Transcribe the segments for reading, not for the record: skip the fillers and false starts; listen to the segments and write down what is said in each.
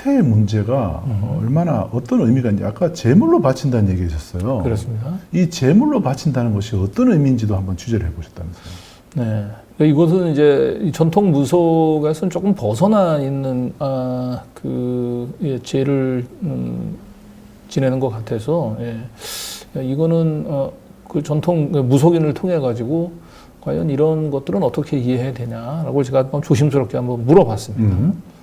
사퇴의 문제가 얼마나 어떤 의미가 있는지 아까 제물로 바친다는 얘기하셨어요. 그렇습니다. 이 제물로 바친다는 것이 어떤 의미인지도 한번 취재를 해보셨다면서요. 네. 이것은 이제 이 전통 무속에서는 조금 벗어나 있는 제를 지내는 것 같아서 이거는 그 전통 무속인을 통해 가지고 과연 이런 것들은 어떻게 이해해야 되냐라고 제가 한번 조심스럽게 한번 물어봤습니다.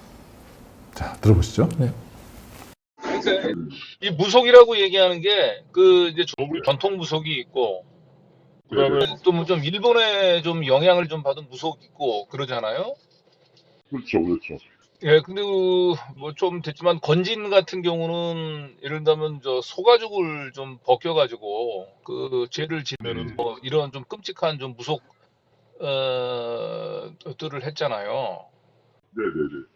자, 들어보시죠. 네. 그러니까 이 무속이라고 얘기하는 게 그 이제 전통 무속이 있고 그다음에 또 뭐 좀 일본에 좀 영향을 좀 받은 무속 있고 그러잖아요. 그렇죠, 그렇죠. 예, 근데 뭐 좀 됐지만 건진 같은 경우는 예를 들면 저 소가죽을 좀 벗겨가지고 그 죄를 지면은 뭐 이런 좀 끔찍한 좀 무속 들을 했잖아요. 네네네.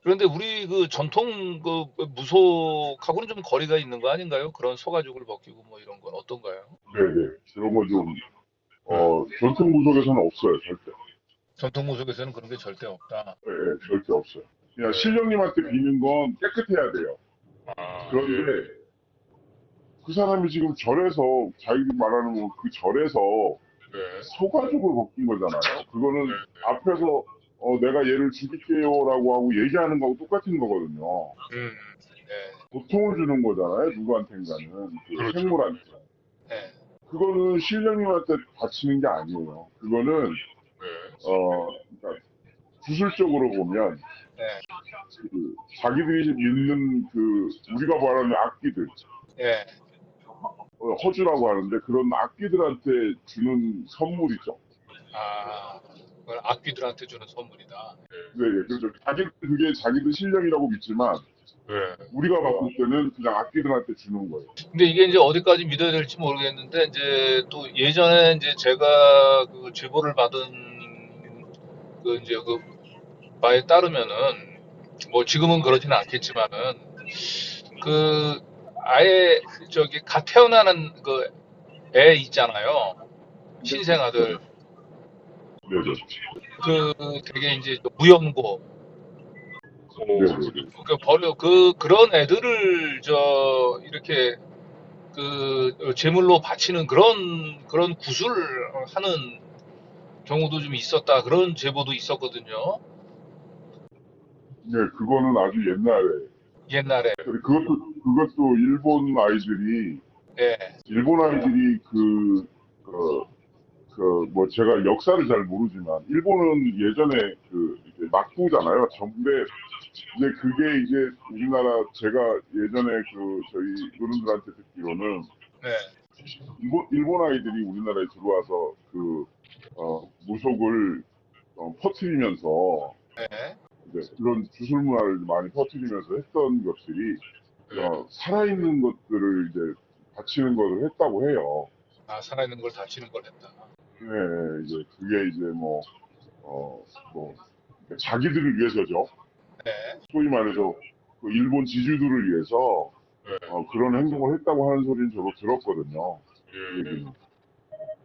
그런데 우리 그 전통 그 무속하고는 좀 거리가 있는 거 아닌가요? 그런 소가죽을 벗기고 뭐 이런 건 어떤가요? 네네. 그런 거 좀, 전통 무속에서는 없어요, 절대. 전통 무속에서는 그런 게 절대 없다. 네, 네, 절대 없어요. 그냥 네. 신령님한테 비는 건 깨끗해야 돼요. 아, 그런데 그 사람이 지금 절에서, 자기들이 말하는 그 절에서 네. 소가죽을 벗긴 거잖아요. 그거는 앞에서 내가 얘를 죽일게요라고 하고 얘기하는 거하고 똑같은 거거든요. 네. 고통을 주는 거잖아요, 누구한테인가는. 그 그렇죠. 생물한테. 네. 그거는 신령님한테 바치는 게 아니에요. 그거는, 그러니까 구술적으로 보면, 네. 그 자기들이 있는 그, 우리가 말하는 악기들, 네. 허주라고 하는데, 그런 악기들한테 주는 선물이죠. 아, 그건 악귀들한테 주는 선물이다. 네, 예, 그렇죠. 그게 자기들 신령이라고 믿지만, 네. 우리가 봤을 때는 그냥 악기들한테 주는 거예요. 근데 이게 이제 어디까지 믿어야 될지 모르겠는데 이제 또 예전에 이제 제가 그 제보를 받은 그 이제 그 바에 따르면은 뭐 지금은 그러지는 않겠지만은 그 아예 저기 갓 태어나는 그 애 있잖아요. 신생아들 네네. 그 되게 이제 무염고 네네. 그 버려 그런 애들을 저 이렇게 그 제물로 바치는 그런 구술을 하는 경우도 좀 있었다 그런 제보도 있었거든요. 네, 그거는 아주 옛날에. 옛날에. 근데 그것도 예. 일본 아이들이 뭐 제가 역사를 잘 모르지만, 일본은 예전에 이제 막부잖아요. 근데 이제 그게 이제 우리나라, 제가 예전에 저희 어른들한테 듣기로는, 네. 일본 아이들이 우리나라에 들어와서 무속을 퍼뜨리면서, 네. 이제 그런 주술 문화를 많이 퍼뜨리면서 했던 것들이, 살아있는 것들을 이제 바치는 것을 했다고 해요. 아, 살아있는 걸 다치는 걸 했다. 네, 이제 그게 이제 뭐, 그러니까 자기들을 위해서죠. 네. 소위 말해서 그 일본 지주들을 위해서 그런 행동을 했다고 하는 소리는 저도 들었거든요. 그 얘기는.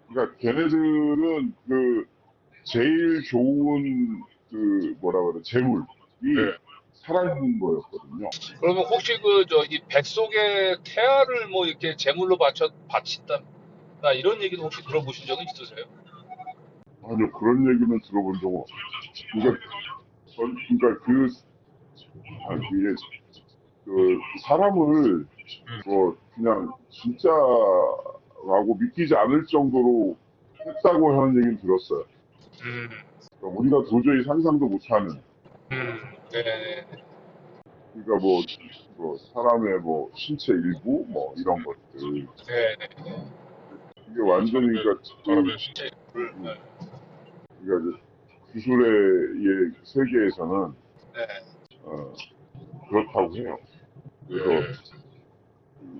그러니까 걔네들은 제일 좋은 뭐라 그래, 재물이 네. 살아있는 거였거든요. 그러면 혹시 이 뱃속에 태아를 뭐 이렇게 제물로 바친다 이런 얘기도 혹시 들어보신 적은 있으세요? 아니요, 그런 얘기는 들어본 적은 없어요. 그러니까, 그러니까 그게 사람을 그냥 진짜라고 믿기지 않을 정도로 했다고 하는 얘기는 들었어요. 음, 그러니까 우리가 도저히 상상도 못하는, 네. 그러니까 뭐 사람의 뭐 신체 일부 뭐 이런 것들, 네. 이게 완전히 그러니까 사람의 신체를. 음, 그러니까 이제 기술의 세계에서는 네. 어, 그렇다고 해요. 그래서 네.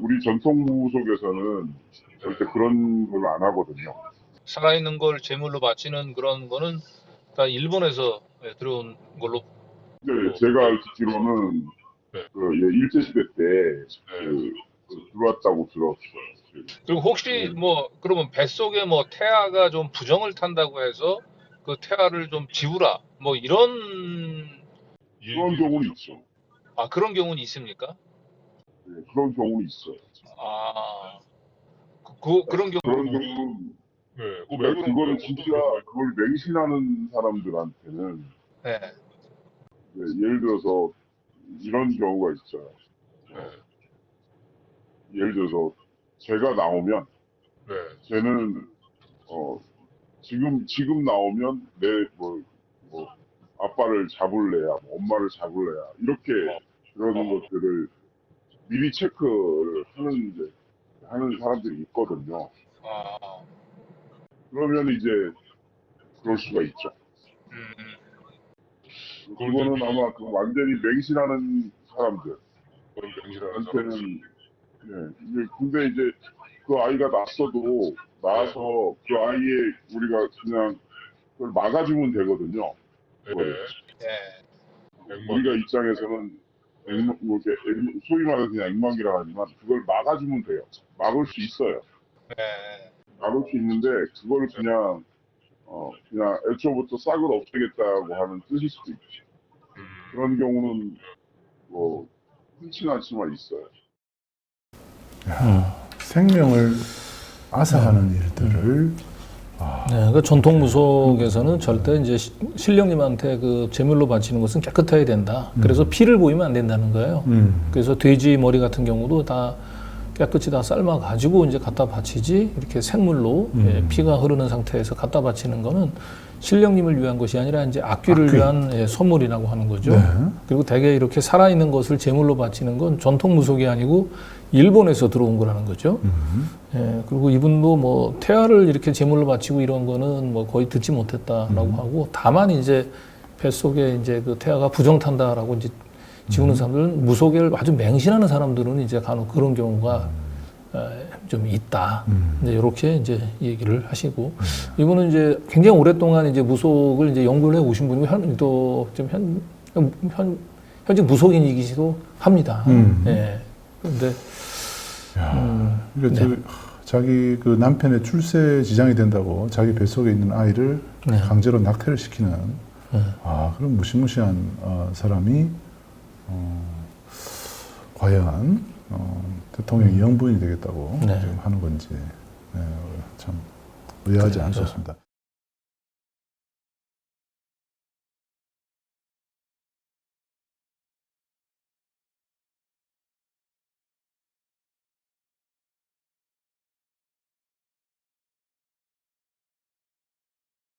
우리 전통무 속에서는 절대 그런 걸 안 하거든요. 살아있는 걸 제물로 바치는 그런 거는 다 일본에서 들어온 걸로. 근데 제가 듣기로는 네. 일제시대 때 네. 들어왔다고 들었어요. 그리고 혹시 뭐 그러면 뱃속에 뭐 태아가 좀 부정을 탄다고 해서 그 태아를 좀 지우라 뭐 이런 그런 경우는 있죠. 아, 그런 경우는 있습니까? 예, 그런 경우는 있어요. 아, 그런 경우, 그런 경우는 네, 왜 그러니까 그런 그거를 거예요? 진짜 어떤 경우에? 그걸 맹신하는 사람들한테는 네, 예를 들어서 이런 경우가 있어요. 네, 예를 들어서 제가 나오면 네. 쟤는 지금 나오면 뭐 아빠를 잡을래야 뭐 엄마를 잡을래야 이렇게 그러는 것들을 미리 체크를 하는 사람들이 있거든요. 아, 그러면 이제 그럴 수가 있죠. 음, 그거는 아마 그 완전히 맹신하는 그런 경질하는 사람들한테는 근데 이제 그 아이가 나서 그 아이의 우리가 그냥 그걸 막아주면 되거든요. 그거를. 네, 우리가 입장에서는 소위 말해서 그냥 액막이라고 하지만 그걸 막아주면 돼요. 막을 수 있어요. 네, 막을 수 있는데 그거를 그냥 애초부터 싹을 없애겠다고 하는 뜻일 수도 있죠. 그런 경우는 뭐 흔치는 않지만 있어요. 생명을 앗아가는 일들을 네, 그러니까 전통 무속에서는 절대 이제 신령님한테 그 제물로 바치는 것은 깨끗해야 된다. 그래서 피를 보이면 안 된다는 거예요. 그래서 돼지 머리 같은 경우도 다 깨끗이 다 삶아 가지고 이제 갖다 바치지, 이렇게 생물로 피가 흐르는 상태에서 갖다 바치는 거는 신령님을 위한 것이 아니라 이제 악귀를 위한 선물이라고 하는 거죠. 네. 그리고 대개 이렇게 살아있는 것을 제물로 바치는 건 전통 무속이 아니고 일본에서 들어온 거라는 거죠. 예, 그리고 이분도 뭐 태아를 이렇게 제물로 바치고 이런 거는 뭐 거의 듣지 못했다라고 하고, 다만 이제 뱃속에 이제 그 태아가 부정탄다라고 이제 지우는 사람들은, 무속을 아주 맹신하는 사람들은 이제 간혹 그런 경우가 좀 있다. 이제 이렇게 이제 얘기를 하시고, 이분은 이제 굉장히 오랫동안 이제 무속을 이제 연구를 해 오신 분이고, 현직 무속인이기도 합니다. 예. 그런데 그러니까 자기 그 남편의 출세 지장이 된다고 자기 뱃속에 있는 아이를 강제로 낙태를 시키는 그런 무시무시한 사람이 과연 대통령의 영부인이 되겠다고 지금 하는 건지 참 의아하지 않습니다.